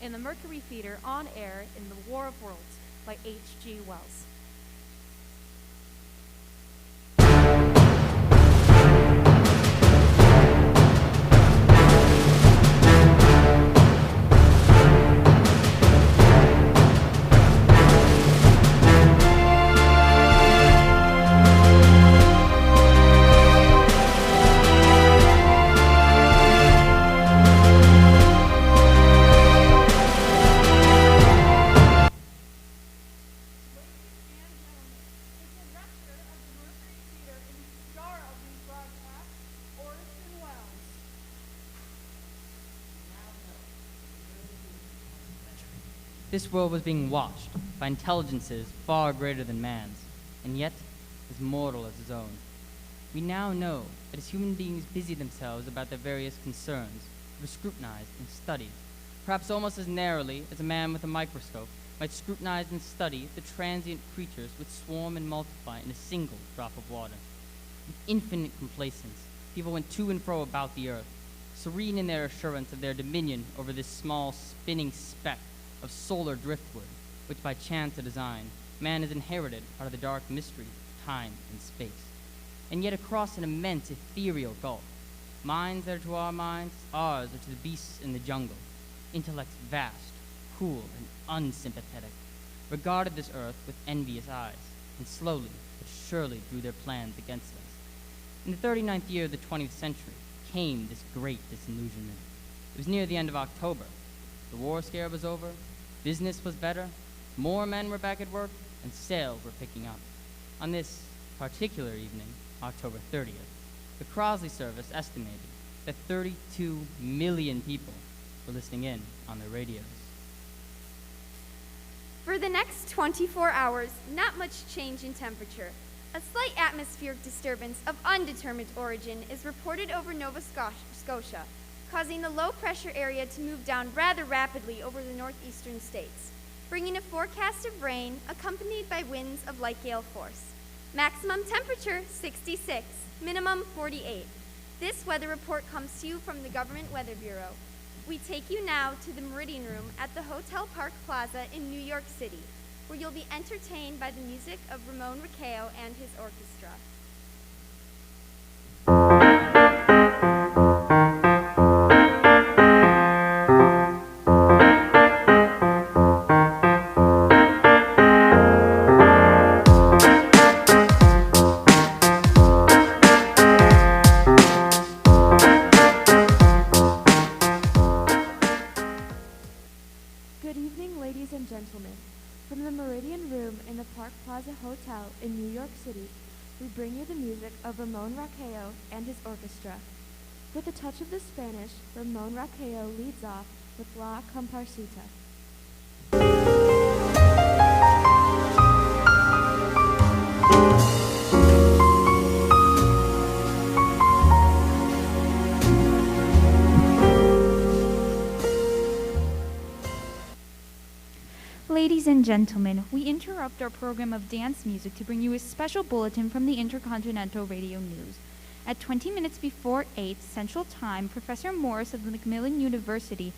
in the Mercury Theater on air in The War of Worlds by H.G. Wells. This world was being watched by intelligences far greater than man's, and yet as mortal as his own. We now know that as human beings busy themselves about their various concerns, were scrutinized and studied, perhaps almost as narrowly as a man with a microscope might scrutinize and study the transient creatures which swarm and multiply in a single drop of water. With infinite complacence, people went to and fro about the earth, serene in their assurance of their dominion over this small spinning speck of solar driftwood, which by chance of design, man has inherited out of the dark mystery of time and space. And yet across an immense ethereal gulf, minds that are to our minds, ours are to the beasts in the jungle, intellects vast, cool, and unsympathetic, regarded this earth with envious eyes, and slowly but surely drew their plans against us. In the 39th year of the 20th century came this great disillusionment. It was near the end of October. The war scare was over, business was better, more men were back at work, and sales were picking up. On this particular evening, October 30th, the Crosley service estimated that 32 million people were listening in on their radios. For the next 24 hours, not much change in temperature. A slight atmospheric disturbance of undetermined origin is reported over Nova Scotia, causing the low-pressure area to move down rather rapidly over the northeastern states, bringing a forecast of rain accompanied by winds of light gale force. Maximum temperature, 66, minimum 48. This weather report comes to you from the Government Weather Bureau. We take you now to the Meridian Room at the Hotel Park Plaza in New York City, where you'll be entertained by the music of Ramon Raqueo and his orchestra. Good evening, ladies and gentlemen. From the Meridian Room in the Park Plaza Hotel in New York City, we bring you the music of Ramon Raqueo and his orchestra. With a touch of the Spanish, Ramon Raqueo leads off with La Comparsita. Ladies and gentlemen, we interrupt our program of dance music to bring you a special bulletin from the Intercontinental Radio News. At 20 minutes before 8 Central Time, Professor Morris of the Macmillan University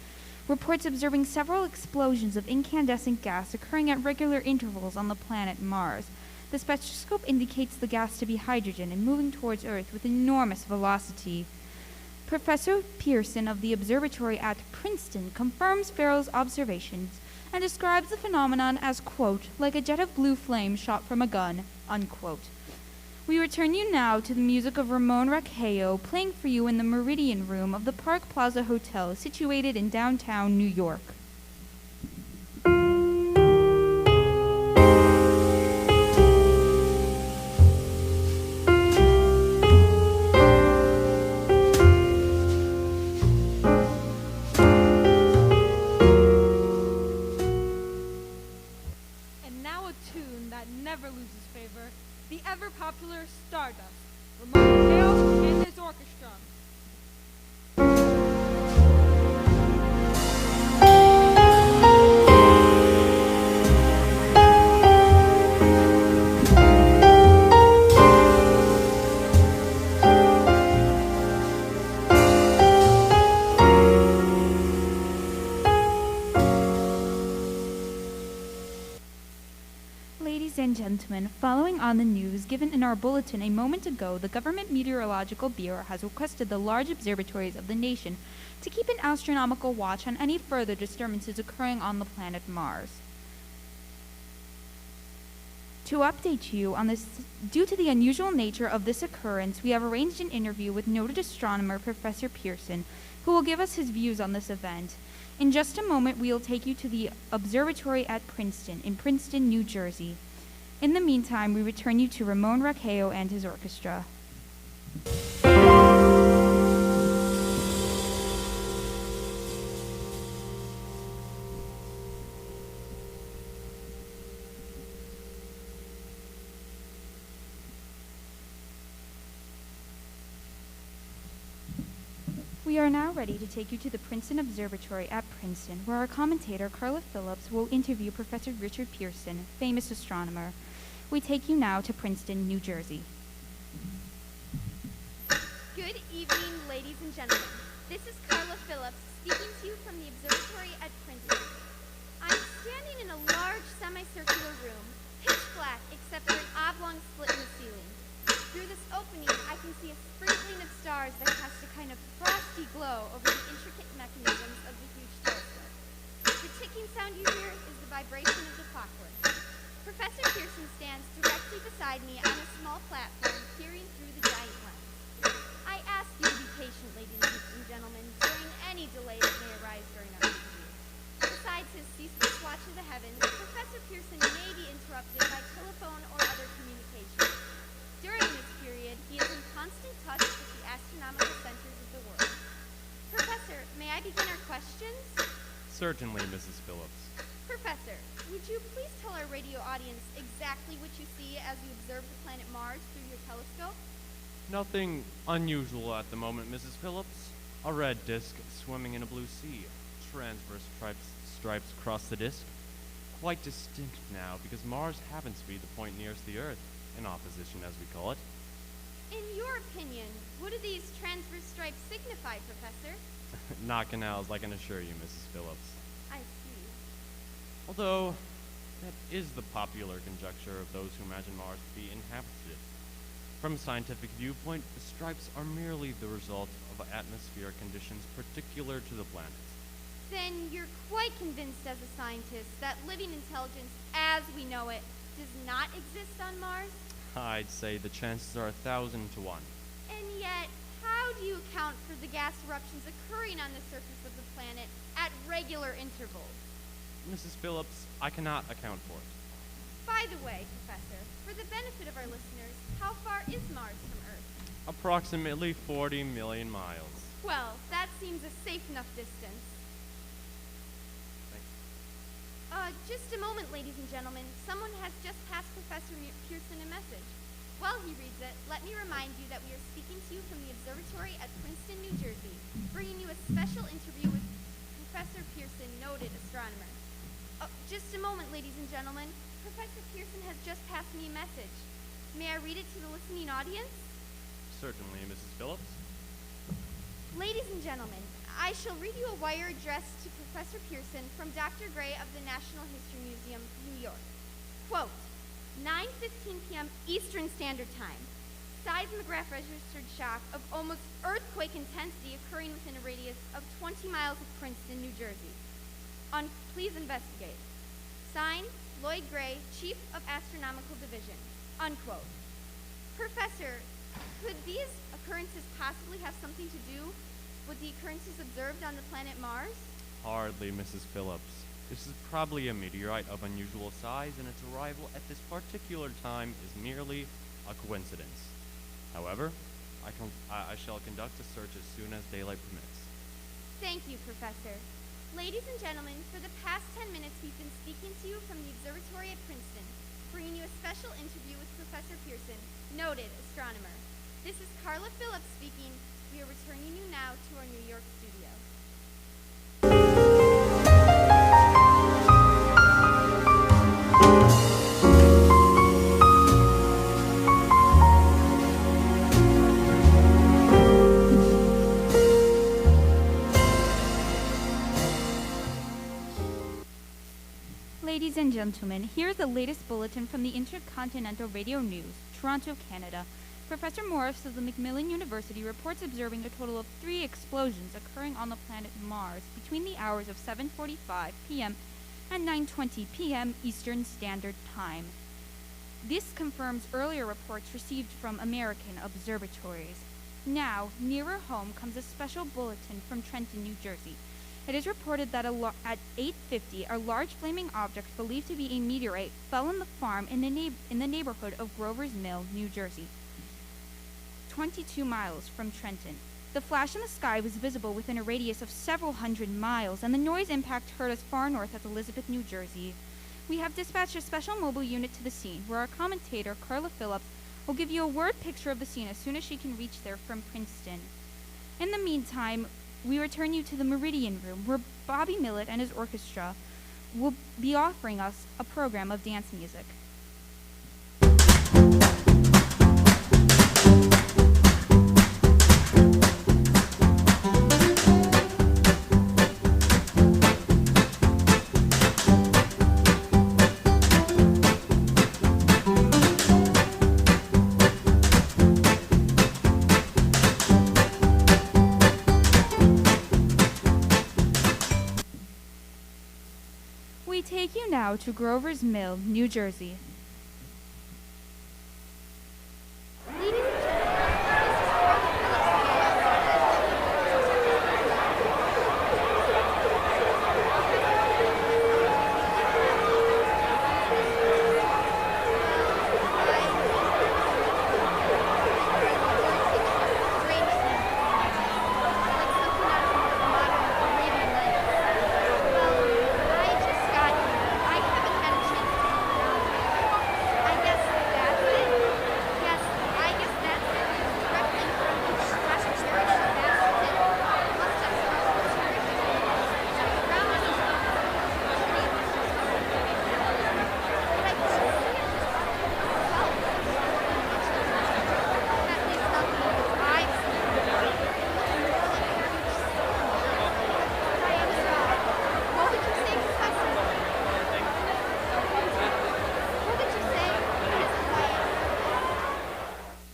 reports observing several explosions of incandescent gas occurring at regular intervals on the planet Mars. The spectroscope indicates the gas to be hydrogen and moving towards Earth with enormous velocity. Professor Pearson of the observatory at Princeton confirms Farrell's observations and describes the phenomenon as, quote, like a jet of blue flame shot from a gun, unquote. We return you now to the music of Ramon Raqueo playing for you in the Meridian Room of the Park Plaza Hotel situated in downtown New York. Never loses favor, the ever-popular Stardust, Ramon Raqueo and his orchestra. Ladies and gentlemen, following on the news given in our bulletin a moment ago, the Government Meteorological Bureau has requested the large observatories of the nation to keep an astronomical watch on any further disturbances occurring on the planet Mars. To update you on this, due to the unusual nature of this occurrence, we have arranged an interview with noted astronomer Professor Pearson, who will give us his views on this event. In just a moment, we will take you to the observatory at Princeton, in Princeton, New Jersey. In the meantime, we return you to Ramon Raqueo and his orchestra. We are now ready to take you to the Princeton Observatory at Princeton, where our commentator, Carla Phillips, will interview Professor Richard Pearson, famous astronomer. We take you now to Princeton, New Jersey. Good evening, ladies and gentlemen. This is Carla Phillips speaking to you from the observatory at Princeton. I'm standing in a large semicircular room, pitch black except for an oblong slit in the ceiling. Through this opening, I can see a sprinkling of stars that cast a kind of frosty glow over the intricate mechanisms of the huge telescope. The ticking sound you hear is the vibration of the clockwork. Professor Pearson stands directly beside me on a small platform peering through the giant lens. I ask you to be patient, ladies and gentlemen, during any delay that may arise during our interview. Besides his ceaseless watch of the heavens, Professor Pearson may be interrupted by telephone or other communication. During this period, he is in constant touch with the astronomical centers of the world. Professor, may I begin our questions? Certainly, Mrs. Phillips. Professor, would you please tell our radio audience exactly what you see as you observe the planet Mars through your telescope? Nothing unusual at the moment, Mrs. Phillips. A red disk swimming in a blue sea. Transverse stripes across the disk. Quite distinct now, because Mars happens to be the point nearest the Earth, in opposition as we call it. In your opinion, what do these transverse stripes signify, Professor? Not canals, I can assure you, Mrs. Phillips. I see. Although, that is the popular conjecture of those who imagine Mars to be inhabited. From a scientific viewpoint, the stripes are merely the result of atmospheric conditions particular to the planet. Then you're quite convinced as a scientist that living intelligence as we know it does not exist on Mars? I'd say the chances are 1,000 to 1. And yet, how do you account for the gas eruptions occurring on the surface of the planet at regular intervals? Mrs. Phillips, I cannot account for it. By the way, Professor, for the benefit of our listeners, how far is Mars from Earth? Approximately 40 million miles. Well, that seems a safe enough distance. Just a moment, ladies and gentlemen. Someone has just passed Professor Pearson a message. While he reads it, let me remind you that we are speaking to you from the observatory at Princeton, New Jersey, bringing you a special interview with Professor Pearson, noted astronomer. Just a moment, ladies and gentlemen. Professor Pearson has just passed me a message. May I read it to the listening audience? Certainly, Mrs. Phillips. Ladies and gentlemen, I shall read you a wire addressed to Professor Pearson from Dr. Gray of the National History Museum, New York. Quote, 9:15 p.m. Eastern Standard Time. Seismograph registered shock of almost earthquake intensity occurring within a radius of 20 miles of Princeton, New Jersey. Please investigate. Signed, Lloyd Gray, Chief of Astronomical Division. Unquote. Professor, could these occurrences possibly have something to do with the occurrences observed on the planet Mars? Hardly, Mrs. Phillips. This is probably a meteorite of unusual size, and its arrival at this particular time is merely a coincidence. However, I shall conduct a search as soon as daylight permits. Thank you, Professor. Ladies and gentlemen, for the past 10 minutes we've been speaking to you from the observatory at Princeton, bringing you a special interview with Professor Pearson, noted astronomer. This is Carla Phillips speaking. We are returning you now to our New York studio. Ladies and gentlemen, here's the latest bulletin from the Intercontinental Radio News, Toronto, Canada. Professor Morris of the Macmillan University reports observing a total of 3 explosions occurring on the planet Mars between the hours of 7:45 p.m. and 9:20 p.m. Eastern Standard Time. This confirms earlier reports received from American observatories. Now, nearer home comes a special bulletin from Trenton, New Jersey. It is reported that at 8:50, a large flaming object believed to be a meteorite fell on the farm in the neighborhood of Grover's Mill, New Jersey, 22 miles from Trenton. The flash in the sky was visible within a radius of several hundred miles, and the noise impact heard as far north as Elizabeth, New Jersey. We have dispatched a special mobile unit to the scene, where our commentator, Carla Phillips, will give you a word picture of the scene as soon as she can reach there from Princeton. In the meantime, we return you to the Meridian Room, where Bobby Millett and his orchestra will be offering us a program of dance music. We take you now to Grover's Mill, New Jersey.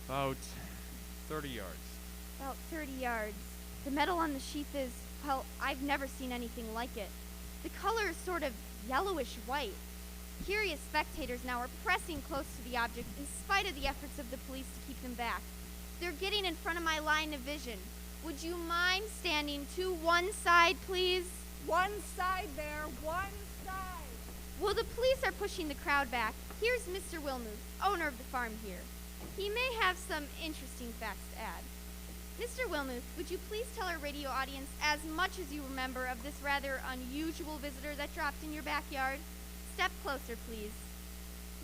About 30 yards. About 30 yards. The metal on the sheath is, well, I've never seen anything like it. The color is sort of yellowish white. Curious spectators now are pressing close to the object in spite of the efforts of the police to keep them back. They're getting in front of my line of vision. Would you mind standing to one side, please? One side there, one side. Well, the police are pushing the crowd back. Here's Mr. Wilmuth, owner of the farm here. He may have some interesting facts to add. Mr. Wilmuth, would you please tell our radio audience as much as you remember of this rather unusual visitor that dropped in your backyard? Step closer, please.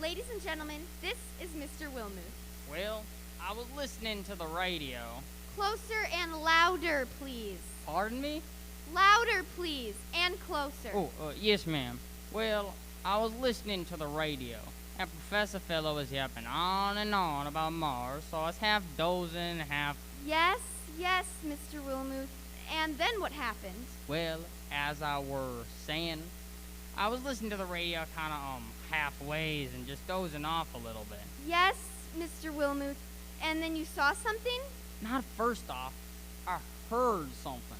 Ladies and gentlemen, this is Mr. Wilmuth. Well, I was listening to the radio. Closer and louder, please. Pardon me? Louder, please, and closer. Oh, yes, ma'am. Well, I was listening to the radio, and Professor Fellow was yapping on and on about Mars, so I was half dozing, half... Yes, Mr. Wilmuth. And then what happened? Well, as I were saying, I was listening to the radio kind of, halfways and just dozing off a little bit. Yes, Mr. Wilmuth. And then you saw something? Not first off, I heard something.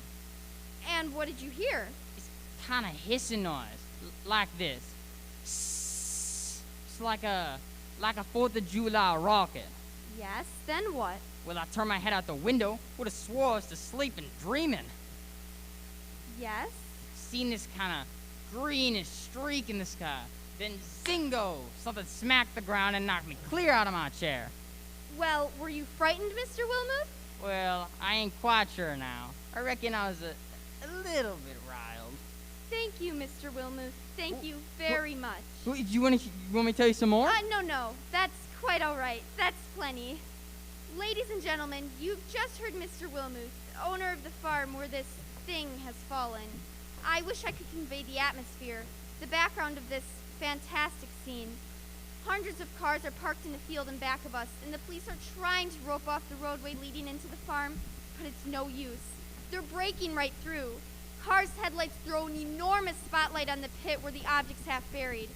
And what did you hear? It's kind of hissing noise, like this. It's like a 4th of July rocket. Yes, then what? Well, I turned my head out the window, would have swore I was asleep and dreaming. Yes? Seen this kind of greenish streak in the sky. Then zingo! Something smacked the ground and knocked me clear out of my chair. Well, were you frightened, Mr. Wilmuth? Well, I ain't quite sure now. I reckon I was a little bit riled. Thank you, Mr. Wilmuth. Thank you very much. Do you want me to tell you some more? No. That's quite all right. That's plenty. Ladies and gentlemen, you've just heard Mr. Wilmuth, owner of the farm where this thing has fallen. I wish I could convey the atmosphere, the background of this fantastic scene. Hundreds of cars are parked in the field in back of us, and the police are trying to rope off the roadway leading into the farm, but it's no use. They're breaking right through. Car's headlights throw an enormous spotlight on the pit where the object's half buried.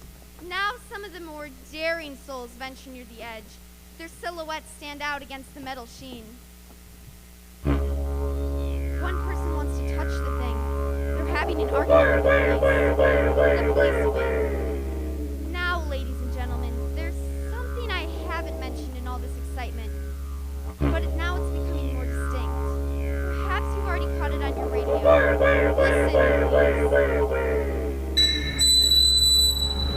Now some of the more daring souls venture near the edge. Their silhouettes stand out against the metal sheen. One person wants to touch the thing. They're having an argument with the police. Now, ladies and gentlemen, there's something I haven't mentioned in all this excitement, but now it's becoming more distinct. Perhaps you've already caught it on your radio. Listen, please.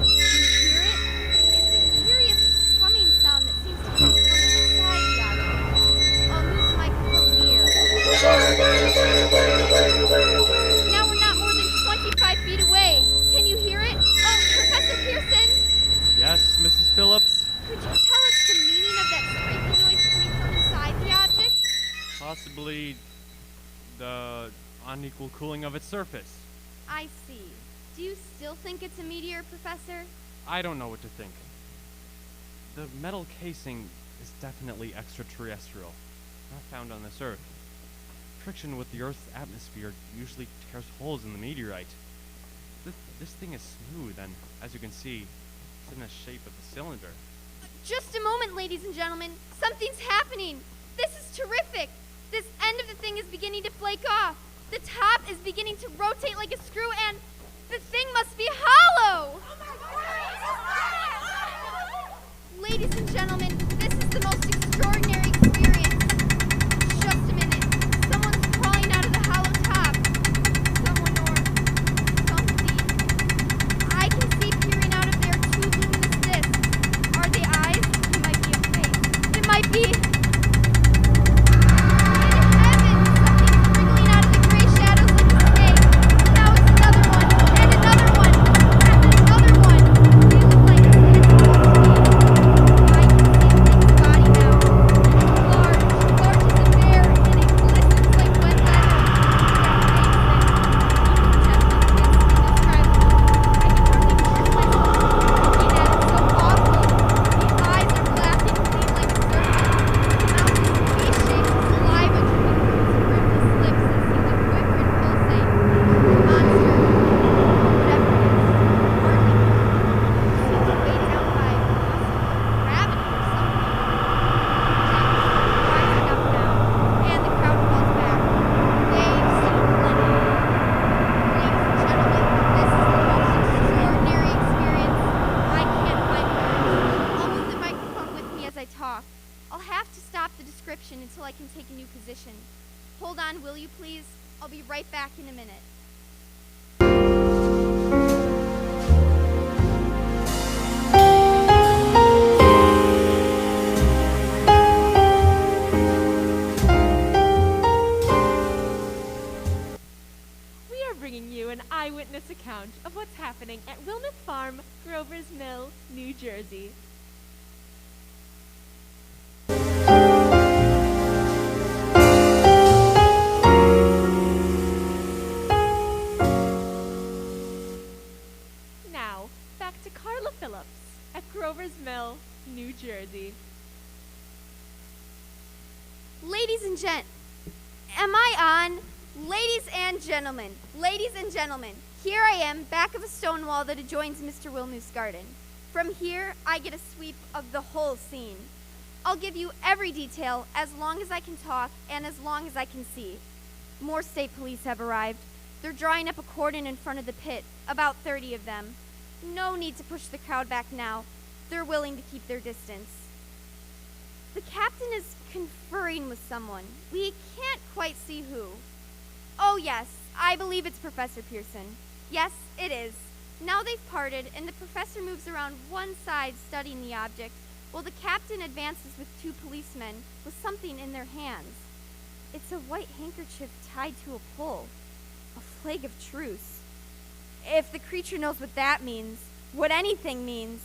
You hear it? It's a curious humming sound that seems to come from inside the object. I'll move the microphone near. Now we're not more than 25 feet away. Can you hear it? Oh, Professor Pearson? Yes, Mrs. Phillips? Could you tell us the meaning of that scraping noise coming from inside the object? Possibly the unequal cooling of its surface. I see. Do you still think it's a meteor, Professor? I don't know what to think. The metal casing is definitely extraterrestrial, not found on this Earth. Friction with the Earth's atmosphere usually tears holes in the meteorite. This thing is smooth, and as you can see, it's in the shape of a cylinder. Just a moment, ladies and gentlemen. Something's happening. This is terrific. This end of the thing is beginning to flake off. The top is beginning to rotate like a screw, and the thing must be hollow. Ladies and gentlemen, this is the most extraordinary experience. Just a minute. Someone's crawling out of the hollow top. Someone or something. I can see peering out of there two luminous discs. Are they eyes? It might be a face. It might be... until I can take a new position. Hold on, will you please? I'll be right back in a minute. We are bringing you an eyewitness account of what's happening at Wilmeth Farm, Grover's Mill, New Jersey. Now, back to Carla Phillips at Grover's Mill, New Jersey. Ladies and am I on? Ladies and gentlemen, here I am, back of a stone wall that adjoins Mr. Wilmuth's garden. From here, I get a sweep of the whole scene. I'll give you every detail as long as I can talk and as long as I can see. More state police have arrived. They're drawing up a cordon in front of the pit, about 30 of them. No need to push the crowd back now. They're willing to keep their distance. The captain is conferring with someone. We can't quite see who. Oh yes, I believe it's Professor Pearson. Yes, it is. Now they've parted, and the professor moves around one side studying the object, while the captain advances with two policemen with something in their hands. It's a white handkerchief tied to a pole. A flag of truce. If the creature knows what that means, what anything means.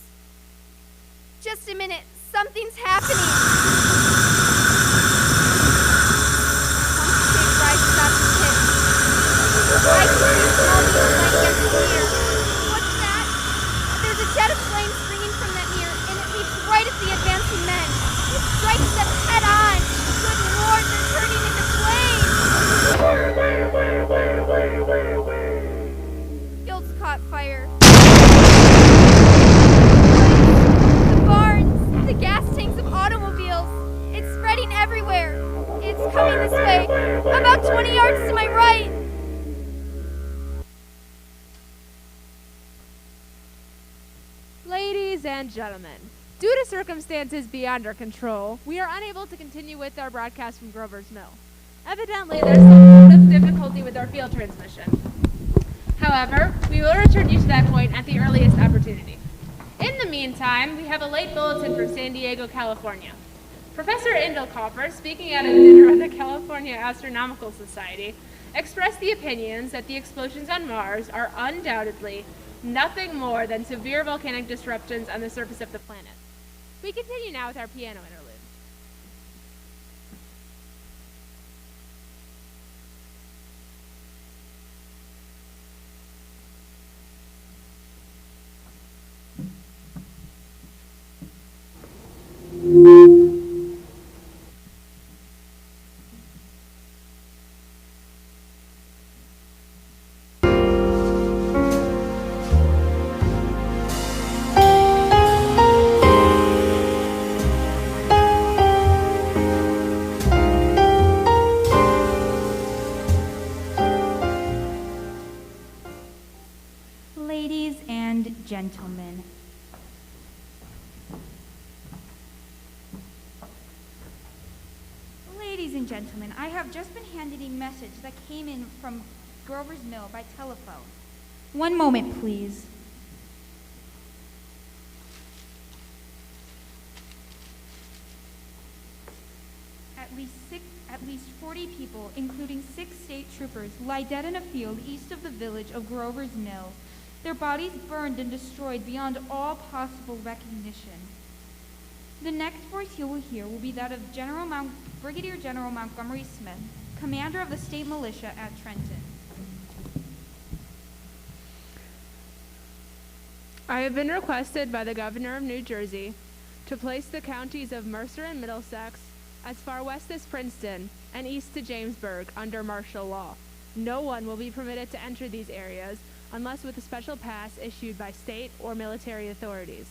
Just a minute, something's happening. One shape rises out of the pit. I can see a small beam of light against the mirror. What's that? There's a jet of flame springing from that mirror, and it leaps right at the advancing men. It strikes them head on. Good Lord, they're turning into flames! coming this way, about 20 yards to my right. Ladies and gentlemen, due to circumstances beyond our control, we are unable to continue with our broadcast from Grover's Mill. Evidently, there's some sort of difficulty with our field transmission. However, we will return you to that point at the earliest opportunity. In the meantime, we have a late bulletin from San Diego, California. Professor Indelkopper, speaking at a dinner of the California Astronomical Society, expressed the opinions that the explosions on Mars are undoubtedly nothing more than severe volcanic disruptions on the surface of the planet. We continue now with our piano interlude. Ladies and gentlemen, I have just been handed a message that came in from Grover's Mill by telephone. One moment, please. At least 40 people, including 6 state troopers, lie dead in a field east of the village of Grover's Mill. Their bodies burned and destroyed beyond all possible recognition. The next voice you will hear will be that of Brigadier General Montgomery Smith, commander of the state militia at Trenton. I have been requested by the governor of New Jersey to place the counties of Mercer and Middlesex as far west as Princeton and east to Jamesburg under martial law. No one will be permitted to enter these areas unless with a special pass issued by state or military authorities.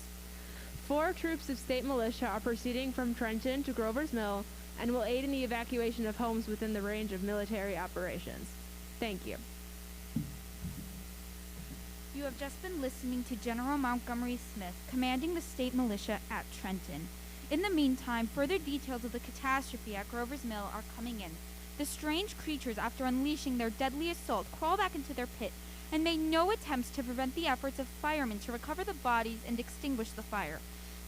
4 troops of state militia are proceeding from Trenton to Grover's Mill and will aid in the evacuation of homes within the range of military operations. Thank you. You have just been listening to General Montgomery Smith, commanding the state militia at Trenton. In the meantime, further details of the catastrophe at Grover's Mill are coming in. The strange creatures, after unleashing their deadly assault, crawl back into their pit and made no attempts to prevent the efforts of firemen to recover the bodies and extinguish the fire.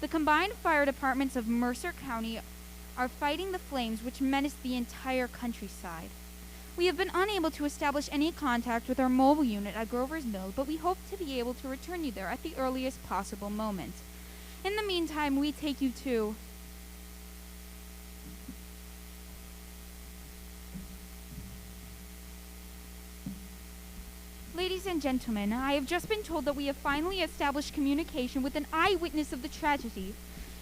The combined fire departments of Mercer County are fighting the flames which menace the entire countryside. We have been unable to establish any contact with our mobile unit at Grover's Mill, but we hope to be able to return you there at the earliest possible moment. In the meantime, we take you to Ladies and gentlemen, I have just been told that we have finally established communication with an eyewitness of the tragedy.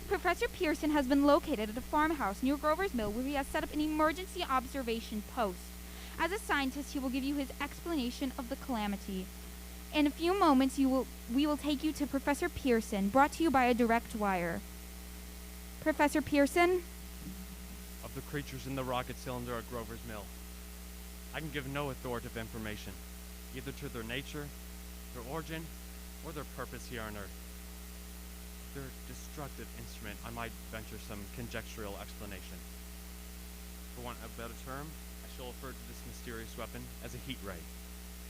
Professor Pearson has been located at a farmhouse near Grover's Mill where he has set up an emergency observation post. As a scientist, he will give you his explanation of the calamity. In a few moments, we will take you to Professor Pearson, brought to you by a direct wire. Professor Pearson? Of the creatures in the rocket cylinder at Grover's Mill, I can give no authoritative information, either to their nature, their origin, or their purpose here on Earth. Their destructive instrument, I might venture some conjectural explanation. For want of a better term, I shall refer to this mysterious weapon as a heat ray.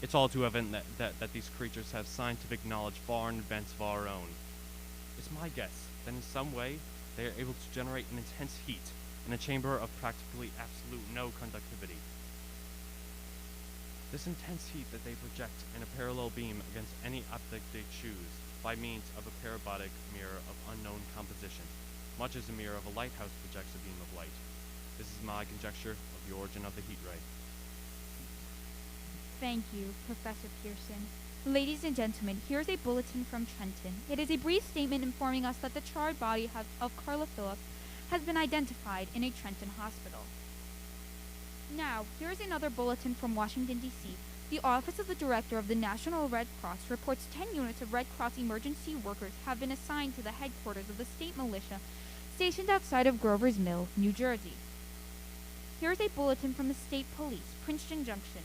It's all too evident that these creatures have scientific knowledge far in advance of our own. It's my guess that in some way they are able to generate an intense heat in a chamber of practically absolute no conductivity. This intense heat that they project in a parallel beam against any object they choose by means of a parabolic mirror of unknown composition, much as a mirror of a lighthouse projects a beam of light. This is my conjecture of the origin of the heat ray. Thank you, Professor Pearson. Ladies and gentlemen, here's a bulletin from Trenton. It is a brief statement informing us that the charred body of Carla Phillips has been identified in a Trenton hospital. Now, here's another bulletin from Washington, D.C. The Office of the Director of the National Red Cross reports 10 units of Red Cross emergency workers have been assigned to the headquarters of the state militia stationed outside of Grover's Mill, New Jersey. Here is a bulletin from the State Police, Princeton Junction.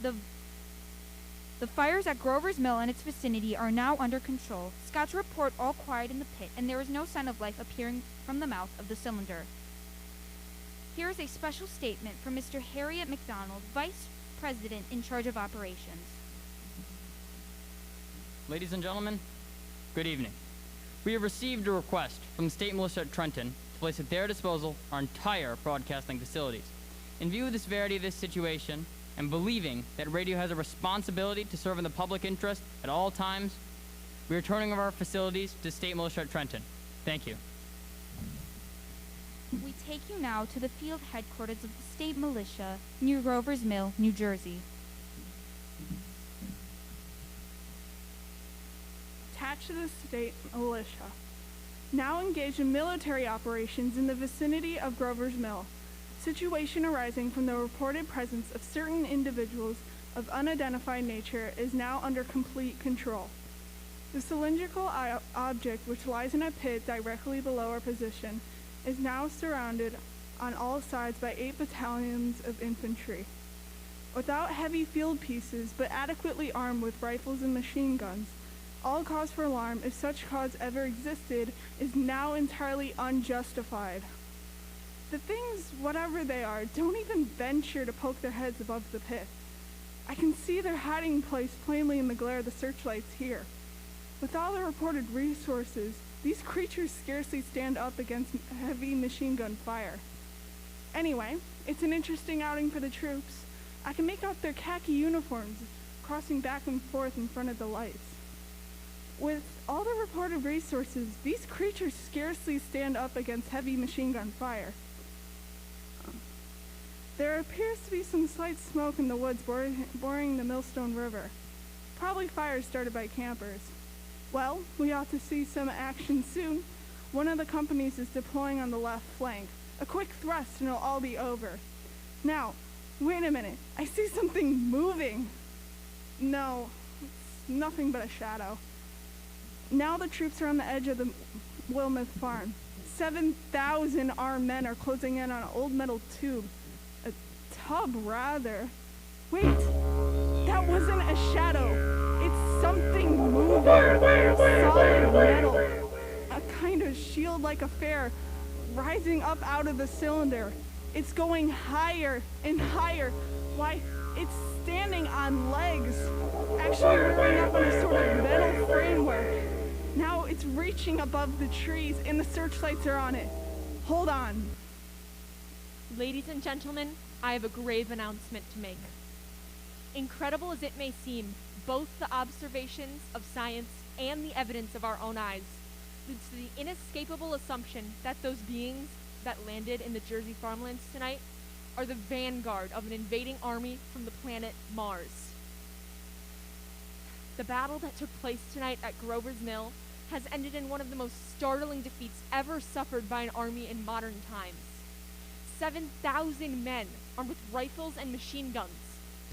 The fires at Grover's Mill and its vicinity are now under control. Scouts report all quiet in the pit, and there is no sign of life appearing from the mouth of the cylinder. Here is a special statement from Mr. Harriet McDonald, Vice President in charge of operations. Ladies and gentlemen, good evening. We have received a request from the state militia at Trenton to place at their disposal our entire broadcasting facilities. In view of the severity of this situation, and believing that radio has a responsibility to serve in the public interest at all times, we are turning over our facilities to state militia at Trenton. Thank you. We take you now to the field headquarters of the state militia near Grover's Mill, New Jersey. Attached to the state militia, now engaged in military operations in the vicinity of Grover's Mill. Situation arising from the reported presence of certain individuals of unidentified nature is now under complete control. The cylindrical object, which lies in a pit directly below our position, is now surrounded on all sides by 8 battalions of infantry. Without heavy field pieces, but adequately armed with rifles and machine guns, all cause for alarm, if such cause ever existed, is now entirely unjustified. The things, whatever they are, don't even venture to poke their heads above the pit. I can see their hiding place plainly in the glare of the searchlights here. With all the reported resources, these creatures scarcely stand up against heavy machine gun fire. Anyway, it's an interesting outing for the troops. I can make out their khaki uniforms crossing back and forth in front of the lights. With all the reported resources, these creatures scarcely stand up against heavy machine gun fire. There appears to be some slight smoke in the woods bordering the Millstone River. Probably fires started by campers. Well, we ought to see some action soon. One of the companies is deploying on the left flank. A quick thrust and it'll all be over. Now, wait a minute. I see something moving. No, it's nothing but a shadow. Now the troops are on the edge of the Wilmouth farm. 7,000 armed men are closing in on an old metal tube. A tub, rather. Wait, that wasn't a shadow. It's something moving. Solid metal. A kind of shield-like affair rising up out of the cylinder. It's going higher and higher. Why, it's standing on legs. Actually rearing up on a sort of metal framework. Now it's reaching above the trees and the searchlights are on it. Hold on. Ladies and gentlemen, I have a grave announcement to make. Incredible as it may seem, both the observations of science and the evidence of our own eyes leads to the inescapable assumption that those beings that landed in the Jersey farmlands tonight are the vanguard of an invading army from the planet Mars. The battle that took place tonight at Grover's Mill has ended in one of the most startling defeats ever suffered by an army in modern times. 7,000 men armed with rifles and machine guns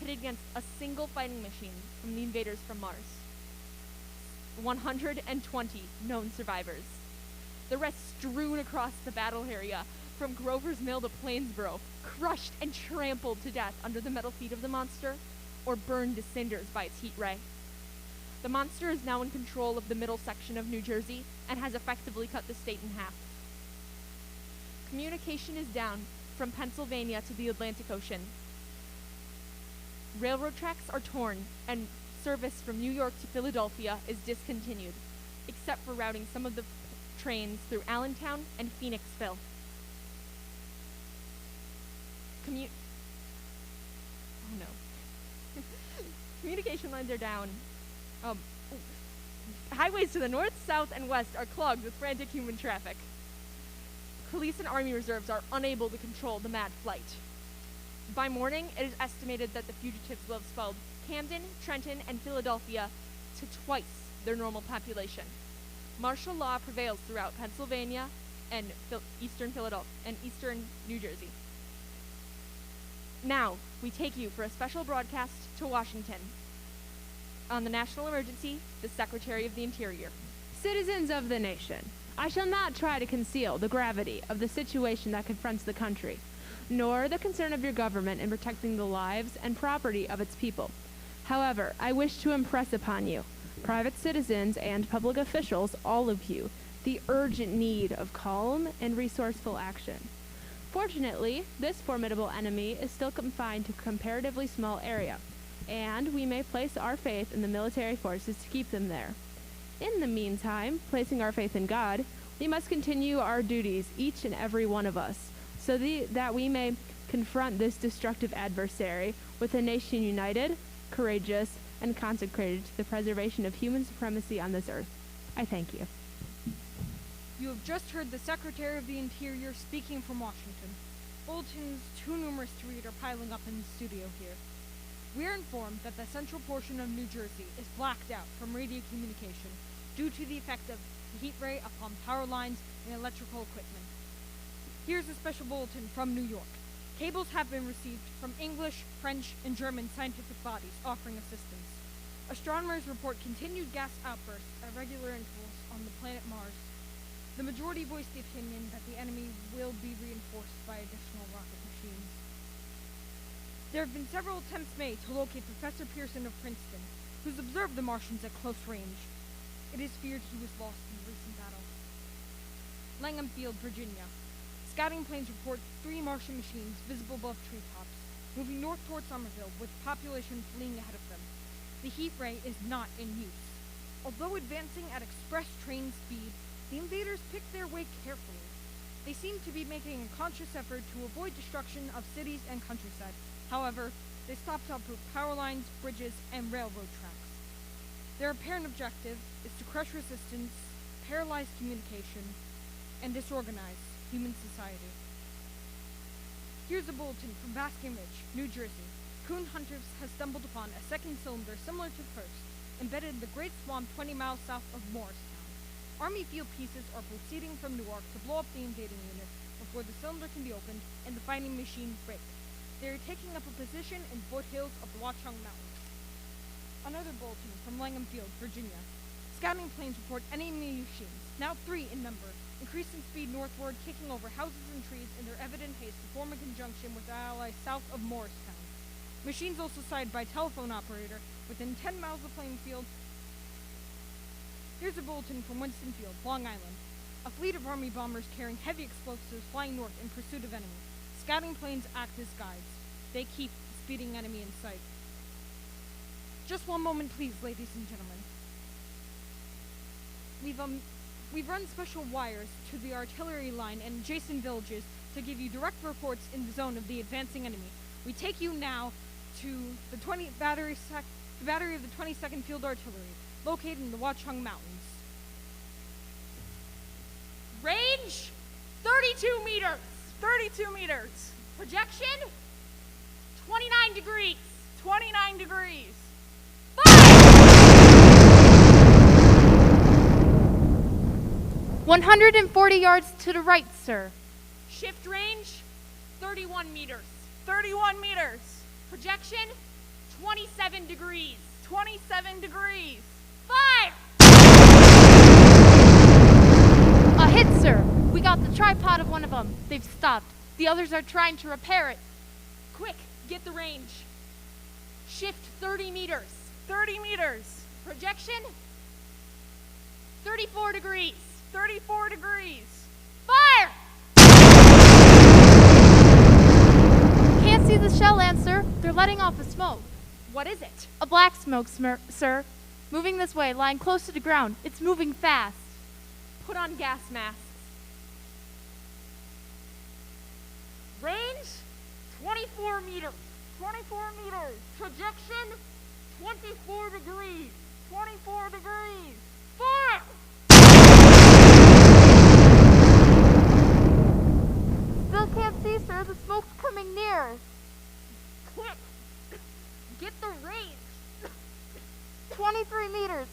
pitted against a single fighting machine from the invaders from Mars. 120 known survivors. The rest strewn across the battle area from Grover's Mill to Plainsboro, crushed and trampled to death under the metal feet of the monster, or burned to cinders by its heat ray. The monster is now in control of the middle section of New Jersey and has effectively cut the state in half. Communication is down from Pennsylvania to the Atlantic Ocean. Railroad tracks are torn, and service from New York to Philadelphia is discontinued, except for routing some of the trains through Allentown and Phoenixville. Communication lines are down. Highways to the north, south, and west are clogged with frantic human traffic. Police and army reserves are unable to control the mad flight. By morning, it is estimated that the fugitives will have swelled Camden, Trenton, and Philadelphia to twice their normal population. Martial law prevails throughout Pennsylvania and eastern Philadelphia and eastern New Jersey. Now, we take you for a special broadcast to Washington. On the national emergency, the Secretary of the Interior. Citizens of the nation, I shall not try to conceal the gravity of the situation that confronts the country. nor the concern of your government in protecting the lives and property of its people. However, I wish to impress upon you, private citizens and public officials, all of you, the urgent need of calm and resourceful action. Fortunately, this formidable enemy is still confined to a comparatively small area, and we may place our faith in the military forces to keep them there. In the meantime, placing our faith in God, we must continue our duties, each and every one of us, so that we may confront this destructive adversary with a nation united, courageous, and consecrated to the preservation of human supremacy on this earth. I thank you. You have just heard the Secretary of the Interior speaking from Washington. Bulletins too numerous to read are piling up in the studio here. We are informed that the central portion of New Jersey is blacked out from radio communication due to the effect of the heat ray upon power lines and electrical equipment. Here's a special bulletin from New York. Cables have been received from English, French, and German scientific bodies offering assistance. Astronomers report continued gas outbursts at regular intervals on the planet Mars. The majority voiced the opinion that the enemy will be reinforced by additional rocket machines. There have been several attempts made to locate Professor Pearson of Princeton, who's observed the Martians at close range. It is feared he was lost in the recent battle. Langham Field, Virginia. Scouting planes report 3 Martian machines visible above treetops, moving north toward Somerville with the population fleeing ahead of them. The heat ray is not in use. Although advancing at express train speed, the invaders picked their way carefully. They seem to be making a conscious effort to avoid destruction of cities and countryside. However, they stopped to uproot power lines, bridges, and railroad tracks. Their apparent objective is to crush resistance, paralyze communication, and disorganize human society. Here's a bulletin from Basking Ridge, New Jersey. Coon Hunters has stumbled upon a second cylinder similar to the first, embedded in the Great Swamp 20 miles south of Morristown. Army field pieces are proceeding from Newark to blow up the invading unit before the cylinder can be opened and the fighting machine break. They are taking up a position in the foothills of the Watchung Mountains. Another bulletin from Langham Field, Virginia. Scouting planes report enemy machines, now 3 in number, increasing speed northward, kicking over houses and trees in their evident haste to form a conjunction with their allies south of Morristown. Machines also sighted by telephone operator within 10 miles of the playing field. Here's a bulletin from Winston Field, Long Island. A fleet of Army bombers carrying heavy explosives flying north in pursuit of enemy. Scouting planes act as guides. They keep the speeding enemy in sight. Just one moment, please, ladies and gentlemen. We've run special wires to the artillery line and adjacent villages to give you direct reports in the zone of the advancing enemy. We take you now to the battery of the 22nd Field Artillery, located in the Watchung Mountains. Range, 32 meters. 32 meters. Projection, 29 degrees. 29 degrees. 140 yards to the right, sir. Shift range, 31 meters. 31 meters. Projection, 27 degrees. 27 degrees. Fire! A hit, sir. We got the tripod of one of them. They've stopped. The others are trying to repair it. Quick, get the range. Shift 30 meters. 30 meters. Projection, 34 degrees. 34 degrees. Fire! Can't see the shell, answer. They're letting off a smoke. What is it? A black smoke, sir. Moving this way, lying close to the ground. It's moving fast. Put on gas masks. Range, 24 meters. 24 meters. Projection, 24 degrees. 24 degrees. Fire! Still can't see, sir. The smoke's coming near. Quick, get the range. 23 meters.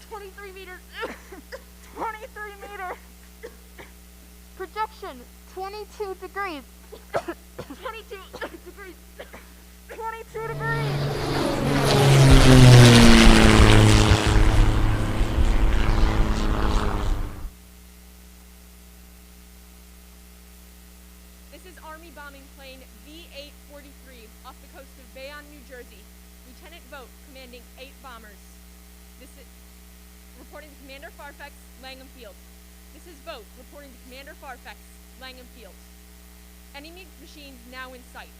23 meters. 23 meters. Projection, 22 degrees. 22 degrees. 22 degrees. This is Army bombing plane V-843 off the coast of Bayonne, New Jersey. Lieutenant Vogt, commanding 8 bombers. This is reporting to Commander Farfax, Langham Field. This is Vogt, reporting to Commander Farfax, Langham Field. Enemy machines now in sight,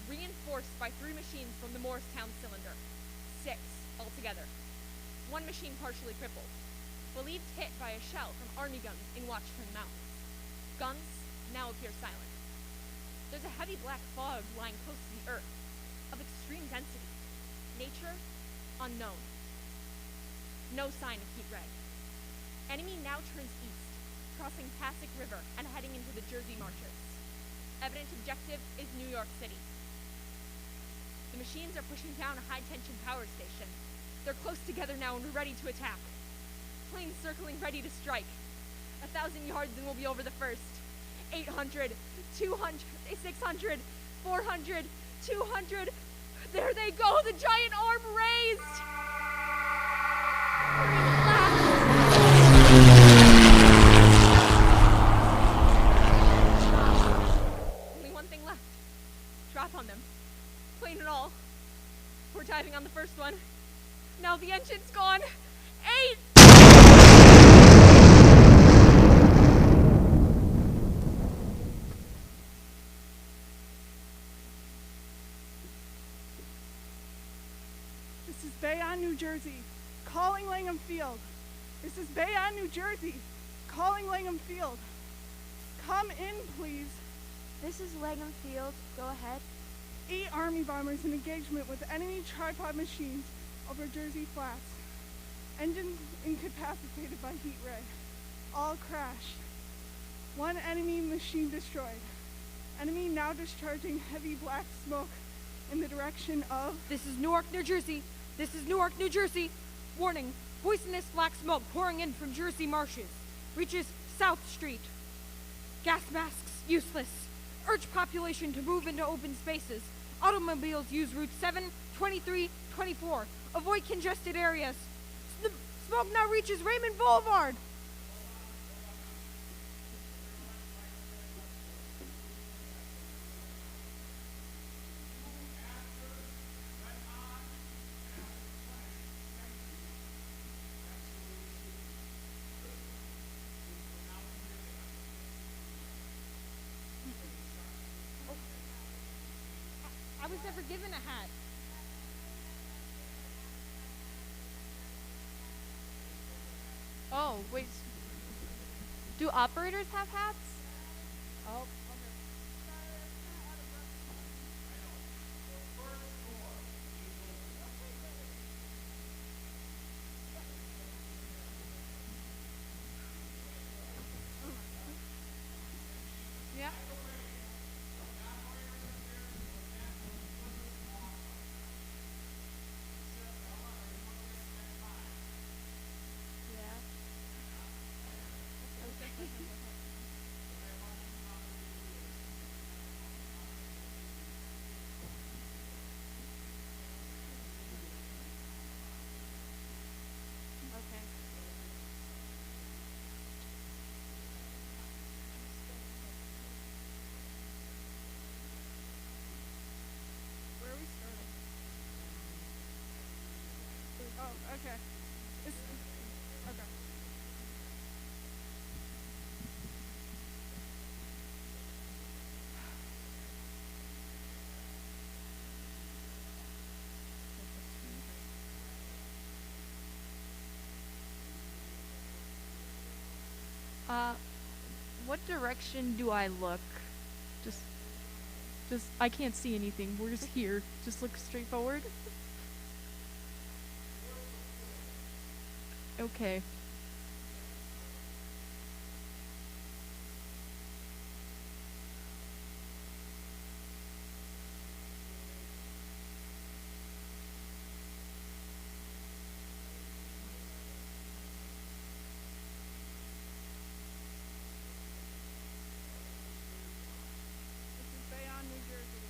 reinforced by 3 machines from the Morristown cylinder. 6 altogether. 1 machine partially crippled, believed hit by a shell from Army guns in Watchtown Mountains. Guns now appear silent. There's a heavy black fog lying close to the earth, of extreme density. Nature, unknown. No sign of heat ray. Enemy now turns east, crossing Passac River and heading into the Jersey marshes. Evident objective is New York City. The machines are pushing down a high-tension power station. They're close together now and ready to attack. Planes circling ready to strike. 1,000 yards and we'll be over the first. 800, 200, 600, 400, 200. There they go, the giant arm raised! Only one thing left. Drop on them. Plane and all. We're diving on the first one. Now the engine's gone. 8! This is Bayonne, New Jersey, calling Langham Field. This is Bayonne, New Jersey, calling Langham Field. Come in, please. This is Langham Field. Go ahead. 8 Army bombers in engagement with enemy tripod machines over Jersey Flats. Engines incapacitated by heat ray. All crashed. 1 enemy machine destroyed. Enemy now discharging heavy black smoke in the direction of... This is Newark, New Jersey. This is Newark, New Jersey. Warning, poisonous black smoke pouring in from Jersey marshes. Reaches South Street. Gas masks useless. Urge population to move into open spaces. Automobiles use routes 7, 23, 24. Avoid congested areas. Smoke now reaches Raymond Boulevard. I was never given a hat. Oh, wait. Do operators have hats? Oh. Yeah. Okay. Where are we starting? Oh, okay. Okay. What direction do I look? Just, I can't see anything. We're just here. Just look straight forward. Okay. This is Bayonne, New Jersey.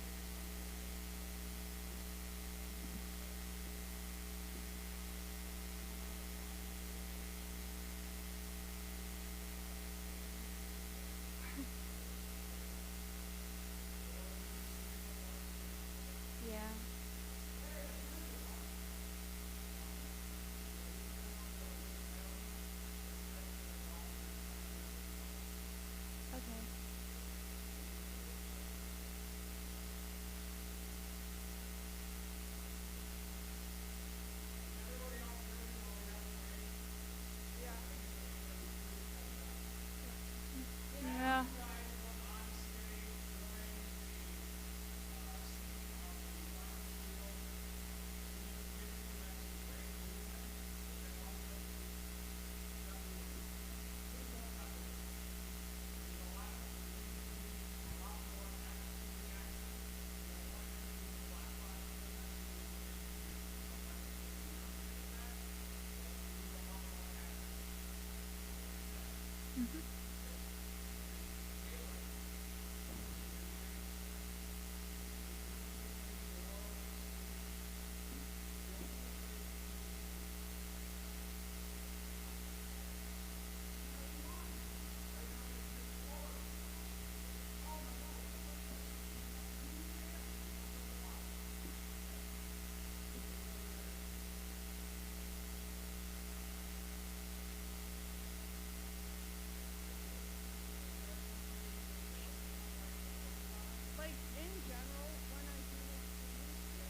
Like, in general, when I do this scene,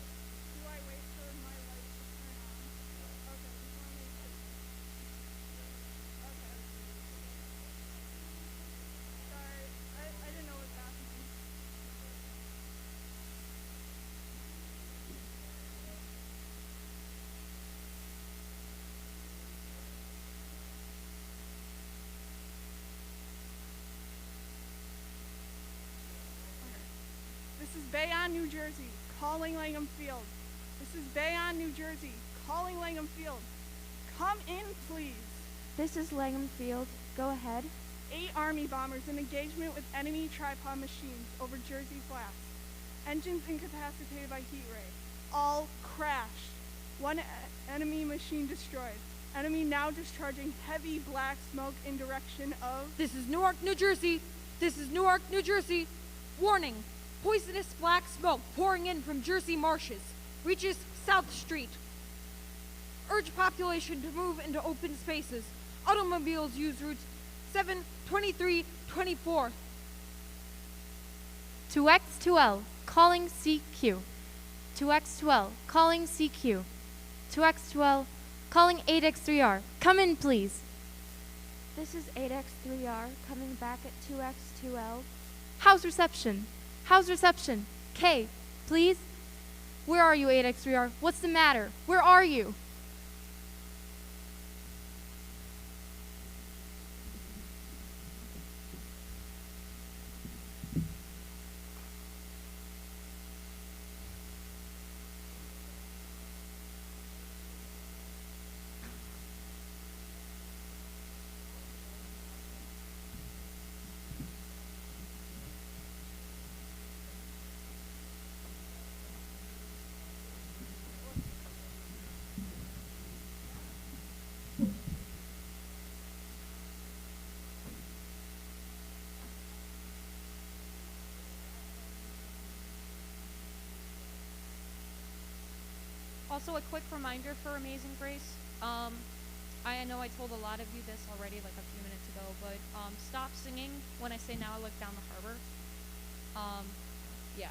do I wait for my light to turn on? Okay, just want to make sure. Okay. Sorry, I didn't know what was happening. This is Bayonne, New Jersey, calling Langham Field. This is Bayonne, New Jersey, calling Langham Field. Come in, please. This is Langham Field. Go ahead. 8 Army bombers in engagement with enemy tripod machines over Jersey Flats. Engines incapacitated by heat ray. All crashed. One enemy machine destroyed. Enemy now discharging heavy black smoke in direction of... This is Newark, New Jersey. This is Newark, New Jersey. Warning. Poisonous black smoke pouring in from Jersey marshes. Reaches South Street. Urge population to move into open spaces. Automobiles use routes 7, 23, 24. 2X2L, calling CQ. 2X2L, calling CQ. 2X2L, calling 8X3R. Come in, please. This is 8X3R coming back at 2X2L. How's reception? How's reception? K, please? Where are you, 8X3R? What's the matter? Where are you? Also, a quick reminder for Amazing Grace. I know I told a lot of you this already, like a few minutes ago, but stop singing when I say "Now I look down the harbor." Yeah.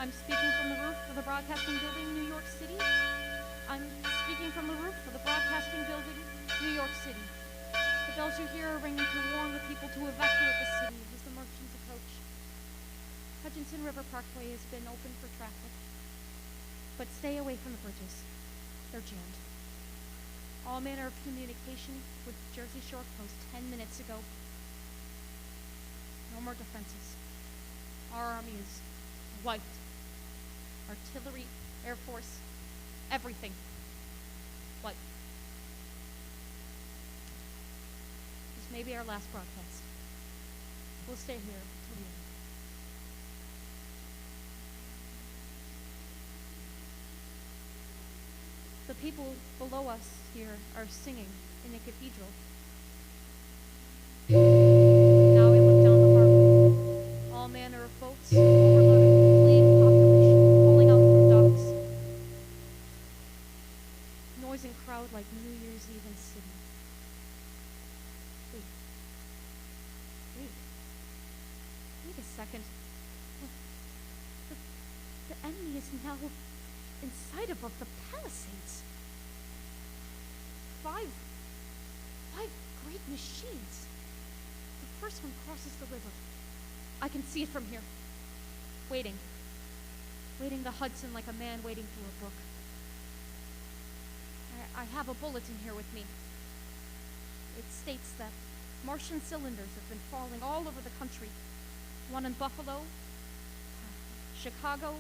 I'm speaking from the roof of the Broadcasting Building, New York City. I'm speaking from the roof of the Broadcasting Building, New York City. The bells you hear are ringing to warn the people to evacuate the city as the merchants approach. Hutchinson River Parkway has been open for traffic, but stay away from the bridges. They're jammed. All manner of communication with Jersey Shore closed 10 minutes ago. No more defenses. Our army is wiped. Artillery, Air Force, everything. Wiped. This may be our last broadcast. We'll stay here till the end. The people below us here are singing in a cathedral. Now we look down the harbor. All manner of boats, overloaded, fleeing population, pulling out from docks. Noise and crowd like New Year's Eve in Sydney. Wait a second. The enemy is now inside above the palisades. Five great machines. The first one crosses the river. I can see it from here. waiting the Hudson like a man waiting through a brook. I have a bulletin here with me. It states that Martian cylinders have been falling all over the country. One in Buffalo, Chicago,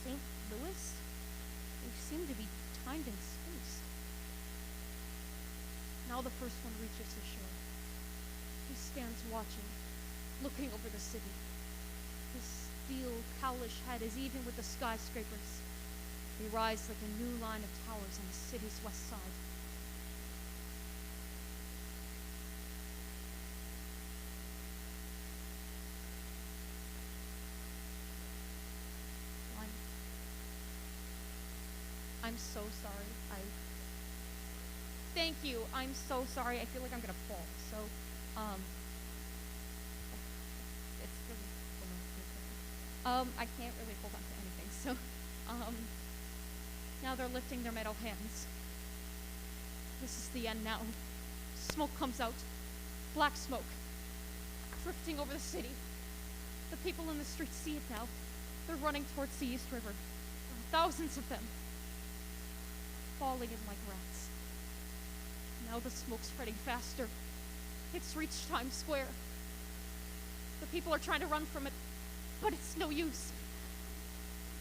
St. Louis. They seem to be timed in space. Now the first one reaches the shore. He stands watching, looking over the city. His steel, cowlish head is even with the skyscrapers. They rise like a new line of towers on the city's west side. I'm so sorry. Thank you. I'm so sorry. I feel like I'm gonna fall. So, it's really I can't really hold on to anything. So, now they're lifting their metal hands. This is the end now. Smoke comes out. Black smoke. Drifting over the city. The people in the streets see it now. They're running towards the East River. Thousands of them. Falling in like rats. Now the smoke's spreading faster. It's reached Times Square. The people are trying to run from it, but it's no use.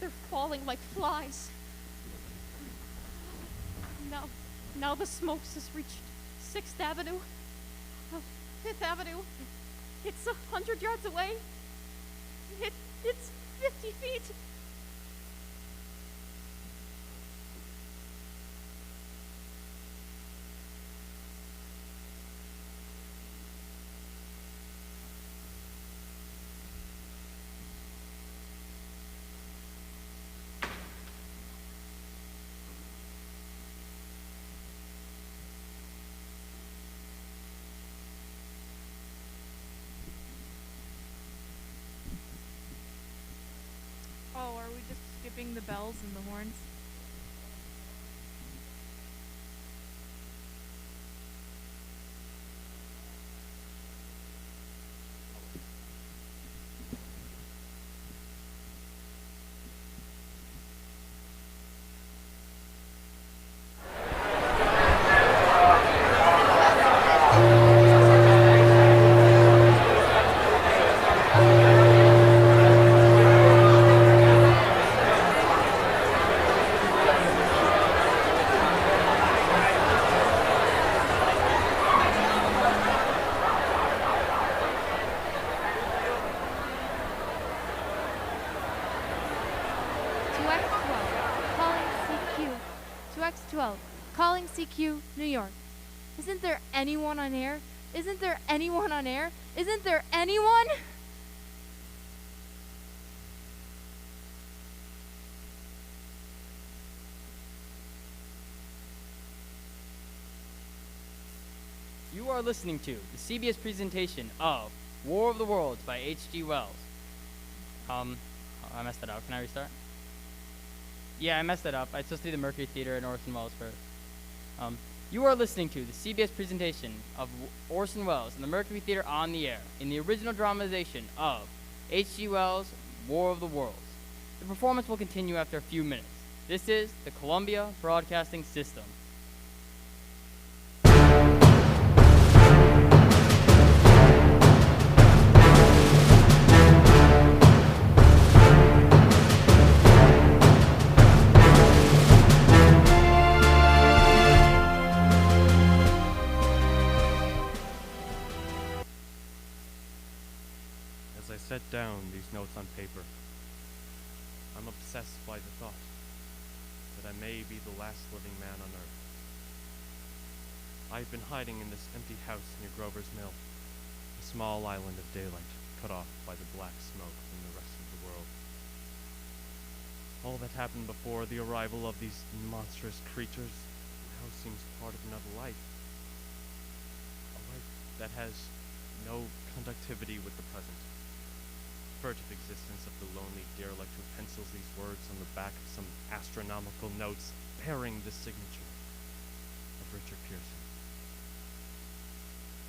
They're falling like flies. Now the smoke has reached 6th Avenue, 5th Avenue. It's 100 yards away. It's 50 feet. Oh, are we just skipping the bells and the horns? Calling CQ, New York. Isn't there anyone on air? Isn't there anyone on air? Isn't there anyone? You are listening to the CBS presentation of War of the Worlds by H.G. Wells. I messed that up. Can I restart? Yeah, I messed that up. I supposed to do the Mercury Theater and Orson Welles first. You are listening to the CBS presentation of Orson Welles and the Mercury Theater on the Air in the original dramatization of H.G. Wells' War of the Worlds. The performance will continue after a few minutes. This is the Columbia Broadcasting System. As I set down these notes on paper, I'm obsessed by the thought that I may be the last living man on Earth. I've been hiding in this empty house near Grover's Mill, a small island of daylight cut off by the black smoke from the rest of the world. All that happened before the arrival of these monstrous creatures now seems part of another life. A life that has no conductivity with the present. Furtive existence of the lonely derelict who pencils these words on the back of some astronomical notes bearing the signature of Richard Pearson.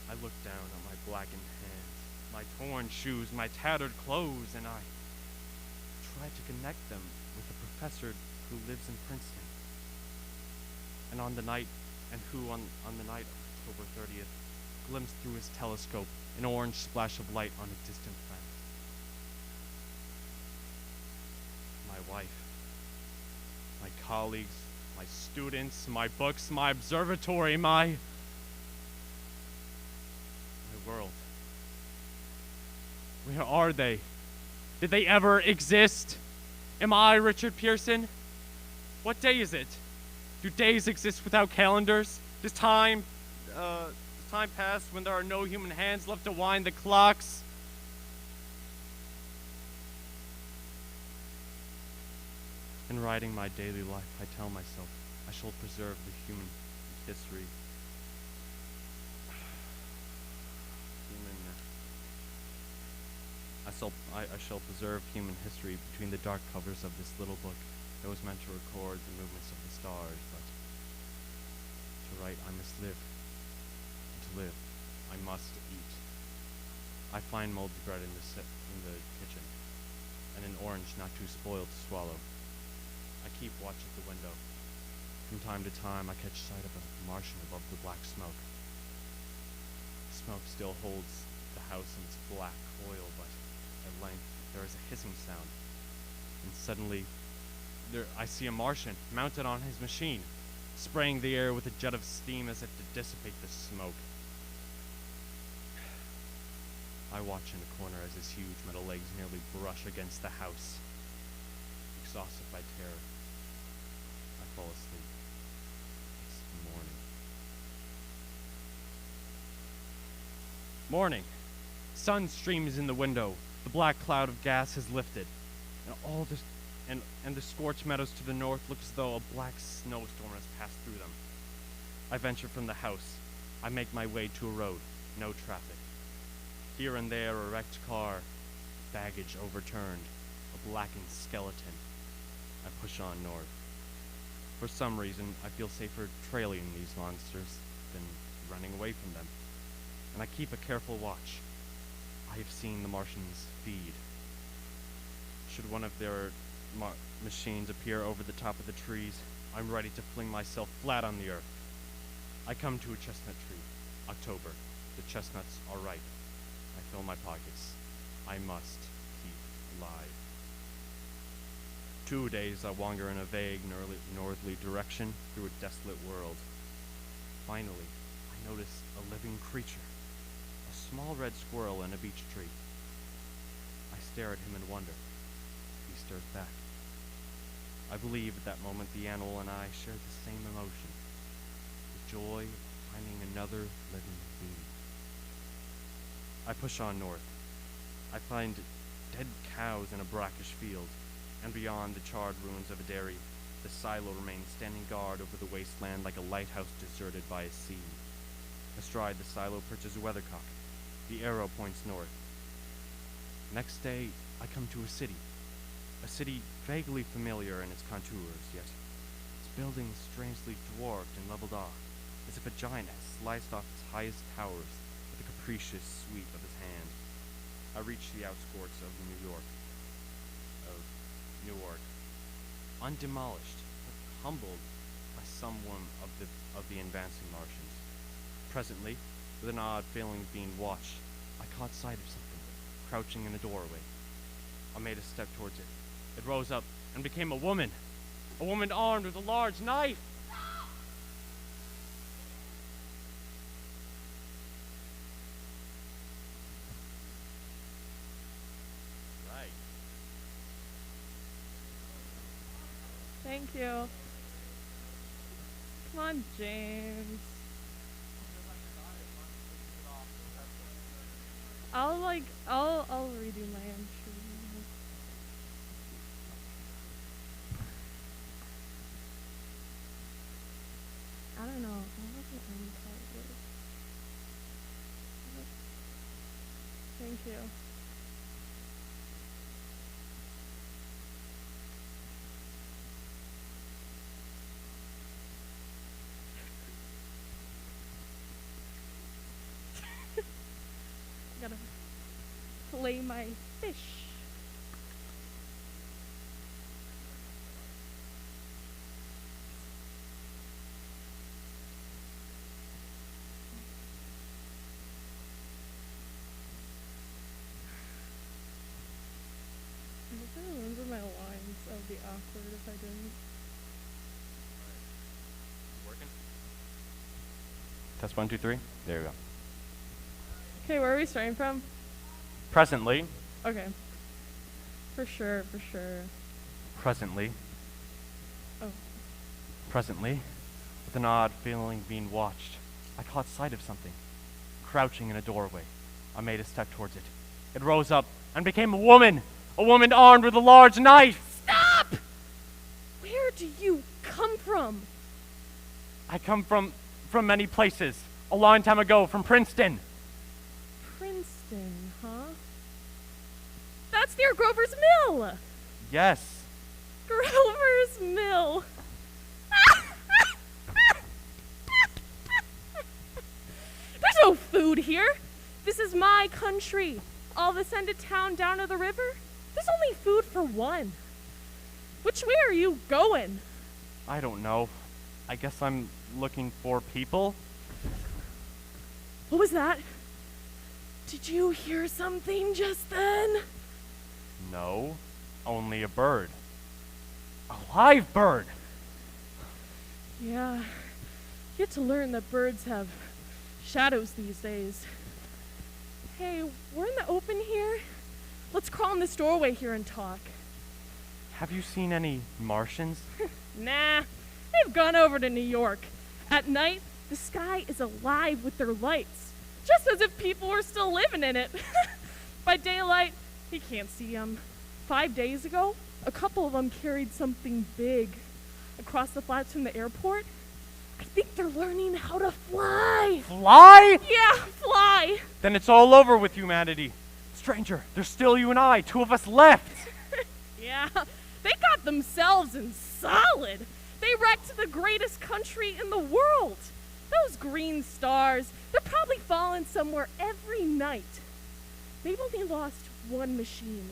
I look down on my blackened hands, my torn shoes, my tattered clothes, and I tried to connect them with a professor who lives in Princeton. And on the night of October 30th, glimpsed through his telescope an orange splash of light on a distant planet. My wife, my colleagues, my students, my books, my observatory, my world. Where are they? Did they ever exist? Am I Richard Pearson? What day is it? Do days exist without calendars? Does time pass when there are no human hands left to wind the clocks? In writing my daily life, I tell myself I shall preserve the human history. I shall preserve human history between the dark covers of this little book that was meant to record the movements of the stars, but to write I must live. And to live, I must eat. I find moldy bread in the kitchen, and an orange not too spoiled to swallow. I keep watch at the window. From time to time, I catch sight of a Martian above the black smoke. Smoke still holds the house in its black coil, but at length there is a hissing sound, and suddenly I see a Martian mounted on his machine, spraying the air with a jet of steam as if to dissipate the smoke. I watch in a corner as his huge metal legs nearly brush against the house. Exhausted by terror, I fall asleep. It's morning. Morning. Sun streams in the window. The black cloud of gas has lifted, and the scorched meadows to the north look as though a black snowstorm has passed through them. I venture from the house. I make my way to a road. No traffic. Here and there a wrecked car, baggage overturned, a blackened skeleton. I push on north. For some reason, I feel safer trailing these monsters than running away from them, and I keep a careful watch. I have seen the Martians feed. Should one of their machines appear over the top of the trees, I'm ready to fling myself flat on the earth. I come to a chestnut tree. October. The chestnuts are ripe. I fill my pockets. I must keep alive. 2 days I wander in a vague northerly direction through a desolate world. Finally, I notice a living creature. A small red squirrel in a beech tree. I stare at him in wonder. He stares back. I believe at that moment the animal and I share the same emotion. The joy of finding another living being. I push on north. I find dead cows in a brackish field, and beyond the charred ruins of a dairy, the silo remains standing guard over the wasteland like a lighthouse deserted by a sea. Astride the silo perches a weathercock. The arrow points north. Next day, I come to a city vaguely familiar in its contours, yet its buildings strangely dwarfed and leveled off, as if a giant had sliced off its highest towers with a capricious sweep of his hand. I reach the outskirts of Newark, undemolished, but humbled by someone of the advancing Martians. Presently, with an odd feeling of being watched, I caught sight of something, crouching in a doorway. I made a step towards it. It rose up and became a woman armed with a large knife. Right. Thank you. Come on, James. I'll redo my entry. I don't know. I wasn't untitled. Thank you. I gotta fillet my fish. would be awkward if I didn't. Working? Test 1, 2, 3. There you go. Okay, where are we starting from? Presently. Okay. For sure, for sure. Presently. Oh. Presently, with an odd feeling being watched, I caught sight of something, crouching in a doorway. I made a step towards it. It rose up and became a woman armed with a large knife. Stop! Where do you come from? I come from many places. A long time ago, from Princeton. Princeton, huh? That's near Grover's Mill! Yes. Grover's Mill. There's no food here. This is my country. All this end of town down to the river. There's only food for one. Which way are you going? I don't know. I guess I'm looking for people. What was that? Did you hear something just then? No, only a bird. A live bird! Yeah. You get to learn that birds have shadows these days. Hey, we're in the open here. Let's crawl in this doorway here and talk. Have you seen any Martians? Nah, they've gone over to New York. At night, the sky is alive with their lights, just as if people were still living in it. By daylight, you can't see them. 5 days ago, a couple of them carried something big across the flats from the airport. I think they're learning how to fly. Fly? Yeah, fly. Then it's all over with humanity. Stranger, there's still you and I, 2 of us left. Yeah, they got themselves in solid. They wrecked the greatest country in the world. Those green stars, they're probably falling somewhere every night. They've only lost one machine.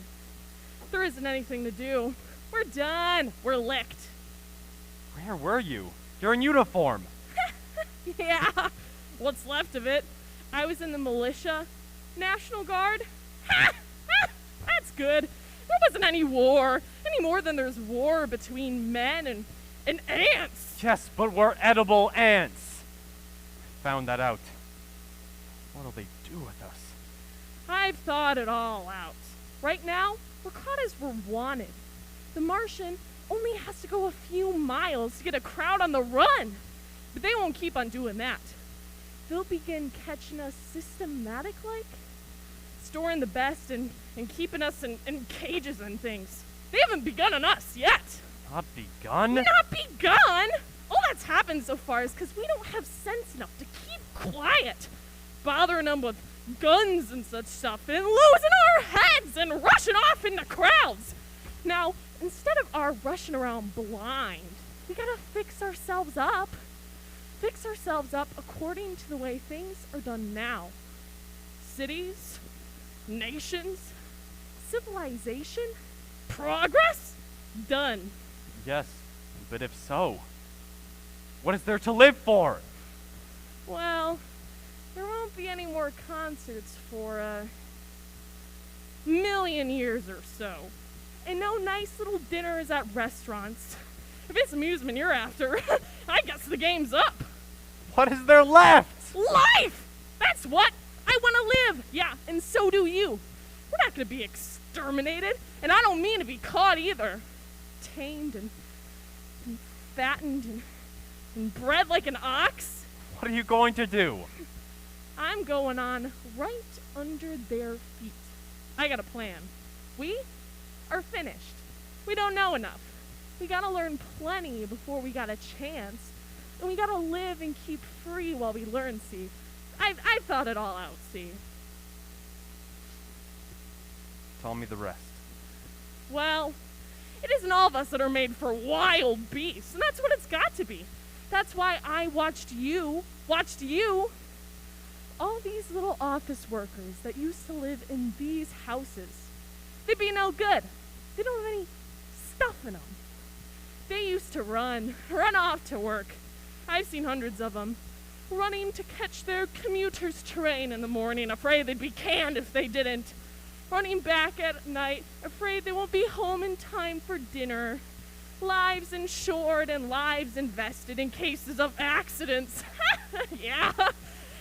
There isn't anything to do. We're done. We're licked. Where were you? You're in uniform. Yeah, what's left of it. I was in the militia. National Guard. That's good. There wasn't any war, any more than there's war between men and ants. Yes, but we're edible ants. Found that out. What'll they do with us? I've thought it all out. Right now, we're caught as we're wanted. The Martian only has to go a few miles to get a crowd on the run. But they won't keep on doing that. They'll begin catching us systematic-like, storing the best and keeping us in cages and things. They haven't begun on us yet. Not begun? Not begun? All that's happened so far is because we don't have sense enough to keep quiet, bothering them with guns and such stuff, and losing our heads and rushing off into crowds. Now, instead of our rushing around blind, we gotta fix ourselves up. Fix ourselves up according to the way things are done now. Cities, nations, civilization, progress, done. Yes, but if so, what is there to live for? Well, there won't be any more concerts for a million years or so. And no nice little dinners at restaurants. If it's amusement you're after, I guess the game's up. What is there left? Life! That's what! I want to live! Yeah, and so do you. We're not going to be exterminated, and I don't mean to be caught either. Tamed and fattened and bred like an ox. What are you going to do? I'm going on right under their feet. I got a plan. We are finished. We don't know enough. We gotta learn plenty before we got a chance. And we gotta live and keep free while we learn, see. I thought it all out, see. Tell me the rest. Well, it isn't all of us that are made for wild beasts, and that's what it's got to be. That's why I watched you. All these little office workers that used to live in these houses, they'd be no good. They don't have any stuff in them. They used to run off to work. I've seen hundreds of them, running to catch their commuter's train in the morning, afraid they'd be canned if they didn't. running back at night, afraid they won't be home in time for dinner. Lives insured and lives invested in cases of accidents. Yeah.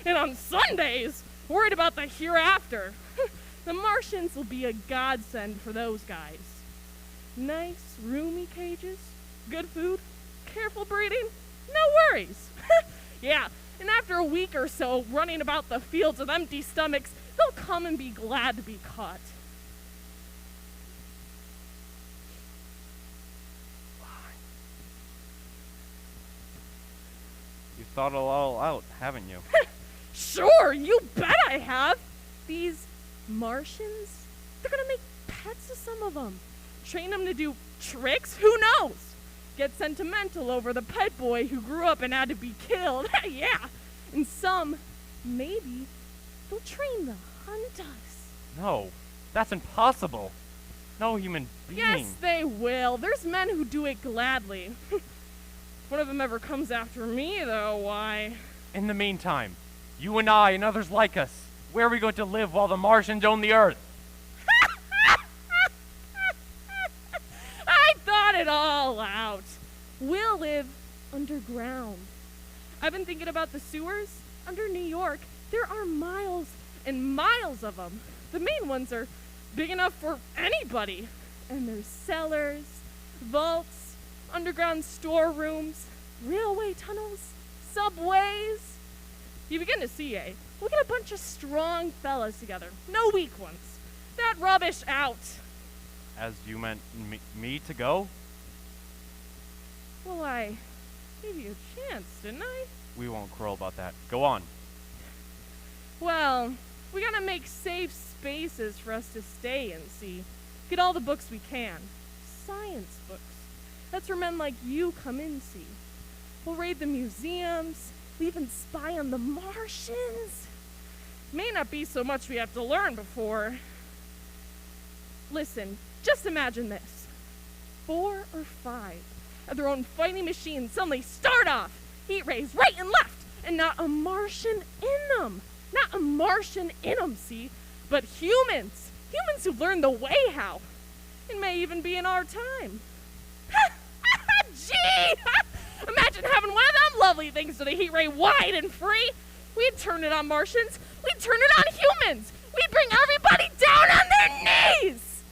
And on Sundays, worried about the hereafter. The Martians will be a godsend for those guys. Nice, roomy cages, good food, careful breeding, no worries. Yeah, and after a week or so running about the fields with empty stomachs, they'll come and be glad to be caught. You thought it all out, haven't you? Sure, you bet I have. These Martians, they're gonna make pets of some of them. Train them to do tricks, who knows? Get sentimental over the pet boy who grew up and had to be killed. Yeah, and some, maybe, they'll train to hunt us. No, that's impossible. No human being. Yes, they will. There's men who do it gladly. If one of them ever comes after me, though, why? In the meantime, you and I and others like us, where are we going to live while the Martians own the Earth? I thought it all out. We'll live underground. I've been thinking about the sewers under New York. There are miles and miles of them. The main ones are big enough for anybody. And there's cellars, vaults, underground storerooms, railway tunnels, subways. You begin to see, eh? We'll get a bunch of strong fellas together. No weak ones. That rubbish out. As you meant me to go? Well, I gave you a chance, didn't I? We won't quarrel about that. Go on. Well, we gotta make safe spaces for us to stay and see. Get all the books we can. Science books. That's where men like you come in, see. We'll raid the museums. We'll even spy on the Martians. May not be so much we have to learn before. Listen, just imagine this. 4 or 5 of their own fighting machines suddenly start off. Heat rays right and left. And not a Martian in them. Not a Martian in them, see? But humans. Humans who've learned the way how. It may even be in our time. Gee! Imagine having one of them lovely things with a heat ray wide and free. We'd turn it on Martians. We'd turn it on humans. We'd bring everybody down on their knees.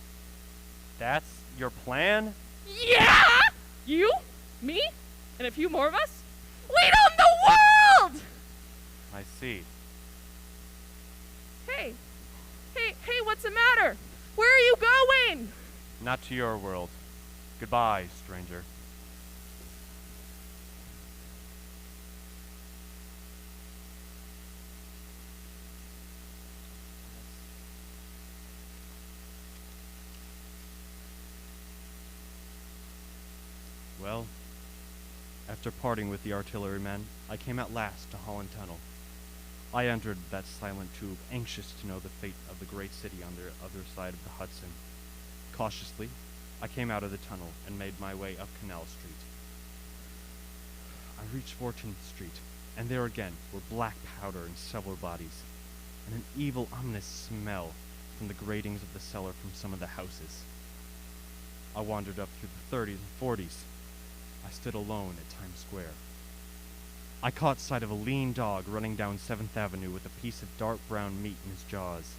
That's your plan? Yeah! You, me, and a few more of us? We'd own the world! I see. Hey, what's the matter? Where are you going? Not to your world. Goodbye, stranger. Well, after parting with the artillerymen, I came at last to Holland Tunnel. I entered that silent tube, anxious to know the fate of the great city on the other side of the Hudson. Cautiously, I came out of the tunnel and made my way up Canal Street. I reached 14th Street, and there again were black powder and several bodies, and an evil, ominous smell from the gratings of the cellar from some of the houses. I wandered up through the 30s and 40s. I stood alone at Times Square. I caught sight of a lean dog running down 7th Avenue with a piece of dark brown meat in his jaws,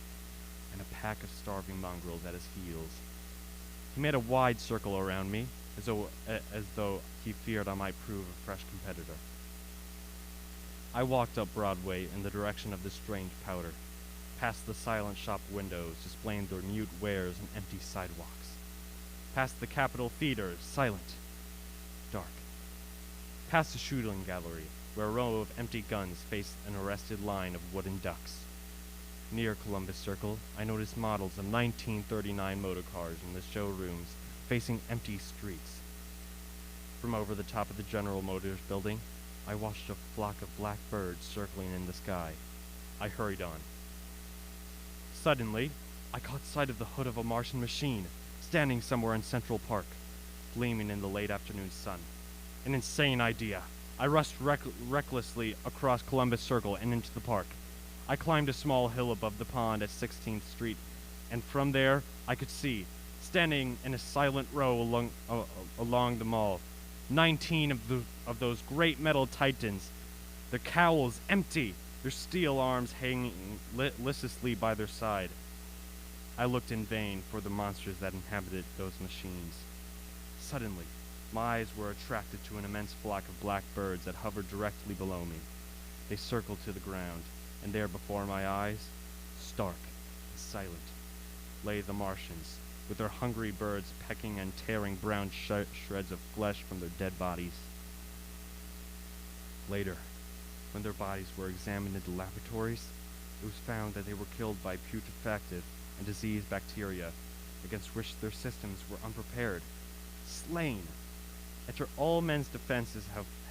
and a pack of starving mongrels at his heels. He made a wide circle around me, as though he feared I might prove a fresh competitor. I walked up Broadway in the direction of the strange powder, past the silent shop windows displaying their mute wares and empty sidewalks, past the Capitol Theater, silent, dark, past the shooting gallery, where a row of empty guns faced an arrested line of wooden ducks. Near Columbus Circle, I noticed models of 1939 motor cars in the showrooms facing empty streets. From over the top of the General Motors building, I watched a flock of black birds circling in the sky. I hurried on. Suddenly, I caught sight of the hood of a Martian machine, standing somewhere in Central Park, gleaming in the late afternoon sun. An insane idea. I rushed recklessly across Columbus Circle and into the park. I climbed a small hill above the pond at 16th Street and from there I could see, standing in a silent row along the mall, 19 of those great metal titans, their cowls empty, their steel arms hanging listlessly by their side. I looked in vain for the monsters that inhabited those machines. Suddenly, my eyes were attracted to an immense flock of black birds that hovered directly below me. They circled to the ground, and there before my eyes, stark and silent, lay the Martians, with their hungry birds pecking and tearing brown shreds of flesh from their dead bodies. Later, when their bodies were examined in the laboratories, it was found that they were killed by putrefactive and diseased bacteria against which their systems were unprepared. Slain! After all men's defenses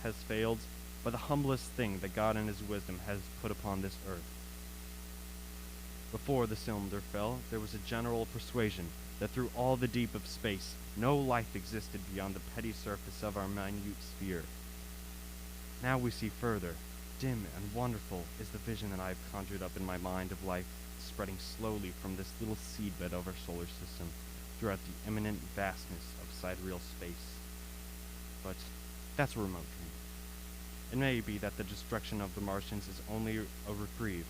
has failed, by the humblest thing that God in his wisdom has put upon this earth. Before the cylinder fell, there was a general persuasion that through all the deep of space, no life existed beyond the petty surface of our minute sphere. Now we see further. Dim and wonderful is the vision that I have conjured up in my mind of life spreading slowly from this little seedbed of our solar system throughout the imminent vastness of sidereal space. But that's a remote dream. It may be that the destruction of the Martians is only a reprieve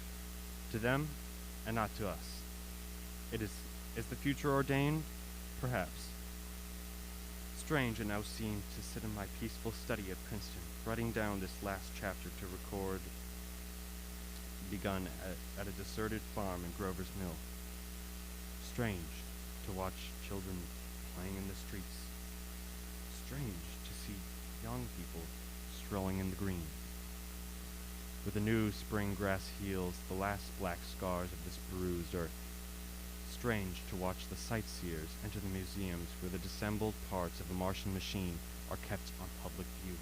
to them and not to us. Is the future ordained? Perhaps. Strange it now seemed to sit in my peaceful study at Princeton, writing down this last chapter to record begun at a deserted farm in Grover's Mill. Strange to watch children playing in the streets. Strange to see young people strolling in the green. Where the new spring grass heals the last black scars of this bruised earth. Strange to watch the sightseers enter the museums where the dissembled parts of a Martian machine are kept on public view.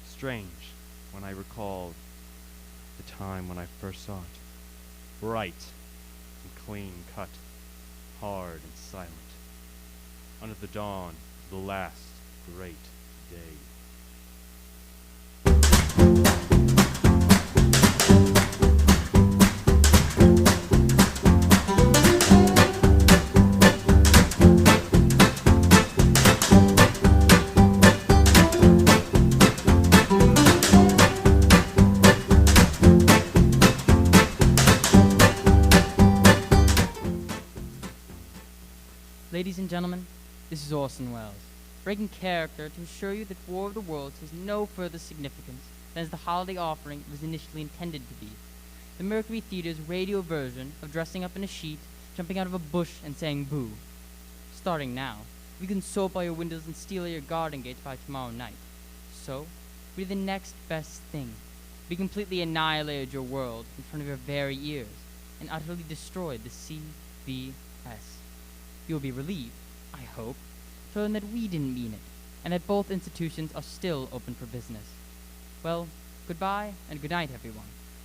Strange when I recall the time when I first saw it. Bright and clean cut, hard and silent, under the dawn of the last great day. Ladies and gentlemen, this is Orson Welles, breaking character to assure you that War of the Worlds has no further significance than as the holiday offering it was initially intended to be. The Mercury Theater's radio version of dressing up in a sheet, jumping out of a bush, and saying boo. Starting now, we can soap all your windows and steal your garden gates by tomorrow night. So, we do the next best thing. We completely annihilated your world in front of your very ears and utterly destroyed the CBS. You will be relieved, I hope, to learn that we didn't mean it, and that both institutions are still open for business. Well, goodbye and good night, everyone.